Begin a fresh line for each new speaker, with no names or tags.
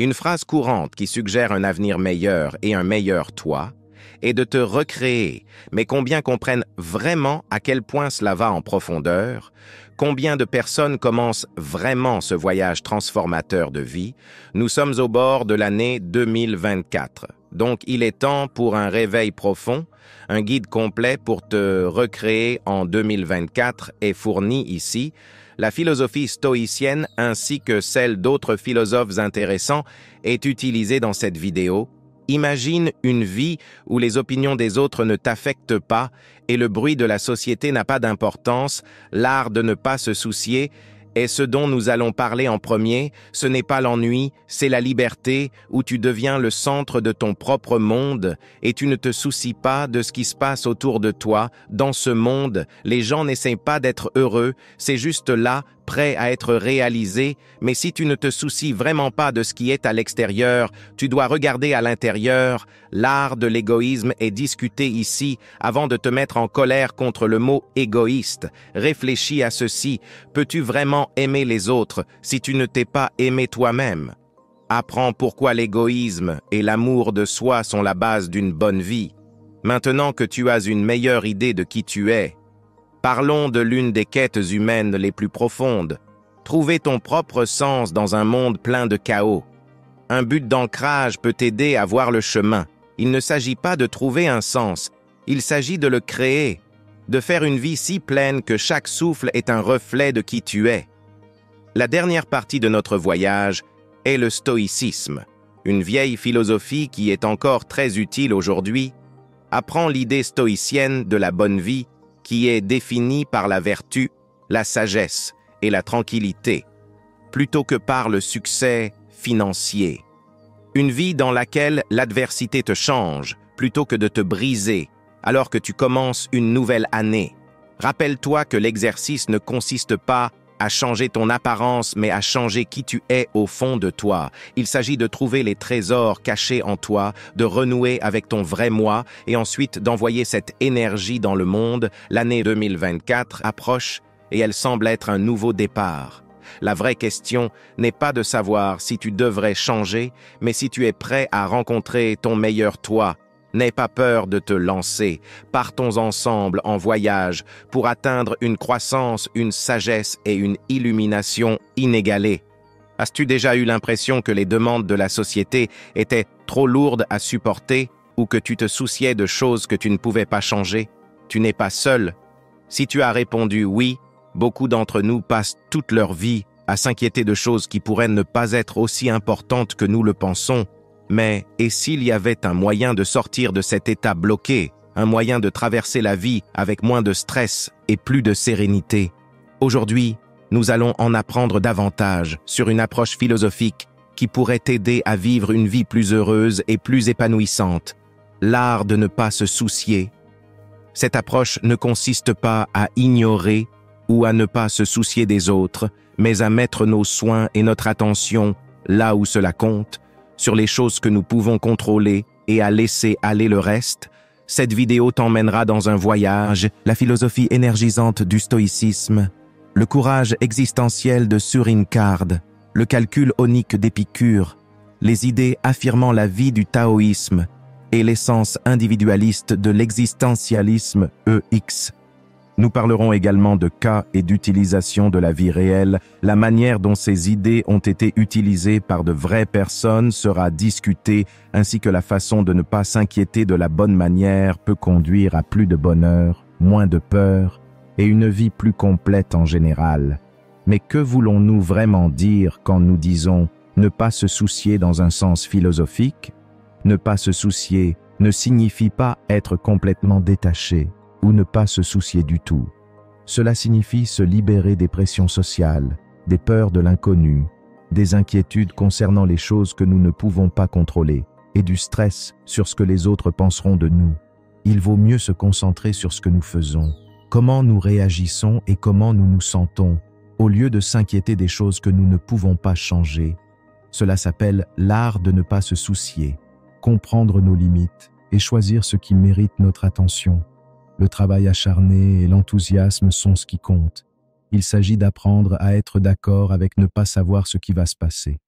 Une phrase courante qui suggère un avenir meilleur et un meilleur toi est de te recréer, mais combien comprennent vraiment à quel point cela va en profondeur, combien de personnes commencent vraiment ce voyage transformateur de vie. Nous sommes au bord de l'année 2024. Donc il est temps pour un réveil profond. Un guide complet pour te recréer en 2024 est fourni ici. La philosophie stoïcienne ainsi que celle d'autres philosophes intéressants est utilisée dans cette vidéo. Imagine une vie où les opinions des autres ne t'affectent pas et le bruit de la société n'a pas d'importance. L'art de ne pas se soucier est ce dont nous allons parler en premier. Ce n'est pas l'ennui, c'est la liberté où tu deviens le centre de ton propre monde et tu ne te soucies pas de ce qui se passe autour de toi. Dans ce monde, les gens n'essaient pas d'être heureux, c'est juste là, prêt à être réalisé, mais si tu ne te soucies vraiment pas de ce qui est à l'extérieur, tu dois regarder à l'intérieur. L'art de l'égoïsme est discuté ici avant de te mettre en colère contre le mot égoïste. Réfléchis à ceci. Peux-tu vraiment aimer les autres si tu ne t'es pas aimé toi-même? Apprends pourquoi l'égoïsme et l'amour de soi sont la base d'une bonne vie. Maintenant que tu as une meilleure idée de qui tu es, parlons de l'une des quêtes humaines les plus profondes. Trouver ton propre sens dans un monde plein de chaos. Un but d'ancrage peut t'aider à voir le chemin. Il ne s'agit pas de trouver un sens, il s'agit de le créer, de faire une vie si pleine que chaque souffle est un reflet de qui tu es. La dernière partie de notre voyage est le stoïcisme, une vieille philosophie qui est encore très utile aujourd'hui. Apprends l'idée stoïcienne de la bonne vie qui est définie par la vertu, la sagesse et la tranquillité, plutôt que par le succès financier. Une vie dans laquelle l'adversité te change, plutôt que de te briser, alors que tu commences une nouvelle année. Rappelle-toi que l'exercice ne consiste pas à changer ton apparence, mais à changer qui tu es au fond de toi. Il s'agit de trouver les trésors cachés en toi, de renouer avec ton vrai moi et ensuite d'envoyer cette énergie dans le monde. L'année 2024 approche et elle semble être un nouveau départ. La vraie question n'est pas de savoir si tu devrais changer, mais si tu es prêt à rencontrer ton meilleur toi. N'aie pas peur de te lancer. Partons ensemble en voyage pour atteindre une croissance, une sagesse et une illumination inégalées. As-tu déjà eu l'impression que les demandes de la société étaient trop lourdes à supporter ou que tu te souciais de choses que tu ne pouvais pas changer? Tu n'es pas seul. Si tu as répondu oui, beaucoup d'entre nous passent toute leur vie à s'inquiéter de choses qui pourraient ne pas être aussi importantes que nous le pensons. Mais, et s'il y avait un moyen de sortir de cet état bloqué, un moyen de traverser la vie avec moins de stress et plus de sérénité? Aujourd'hui, nous allons en apprendre davantage sur une approche philosophique qui pourrait t'aider à vivre une vie plus heureuse et plus épanouissante. L'art de ne pas se soucier. Cette approche ne consiste pas à ignorer ou à ne pas se soucier des autres, mais à mettre nos soins et notre attention là où cela compte, sur les choses que nous pouvons contrôler et à laisser aller le reste. Cette vidéo t'emmènera dans un voyage, la philosophie énergisante du stoïcisme, le courage existentiel de Søren Kard, le calcul onique d'Épicure, les idées affirmant la vie du taoïsme et l'essence individualiste de l'existentialisme EX. Nous parlerons également de cas et d'utilisation de la vie réelle. La manière dont ces idées ont été utilisées par de vraies personnes sera discutée, ainsi que la façon de ne pas s'inquiéter de la bonne manière peut conduire à plus de bonheur, moins de peur et une vie plus complète en général. Mais que voulons-nous vraiment dire quand nous disons « ne pas se soucier » dans un sens philosophique? Ne pas se soucier ne signifie pas être complètement détaché ou ne pas se soucier du tout. Cela signifie se libérer des pressions sociales, des peurs de l'inconnu, des inquiétudes concernant les choses que nous ne pouvons pas contrôler et du stress sur ce que les autres penseront de nous. Il vaut mieux se concentrer sur ce que nous faisons, comment nous réagissons et comment nous nous sentons, au lieu de s'inquiéter des choses que nous ne pouvons pas changer. Cela s'appelle l'art de ne pas se soucier, comprendre nos limites et choisir ce qui mérite notre attention. Le travail acharné et l'enthousiasme sont ce qui compte. Il s'agit d'apprendre à être d'accord avec ne pas savoir ce qui va se passer.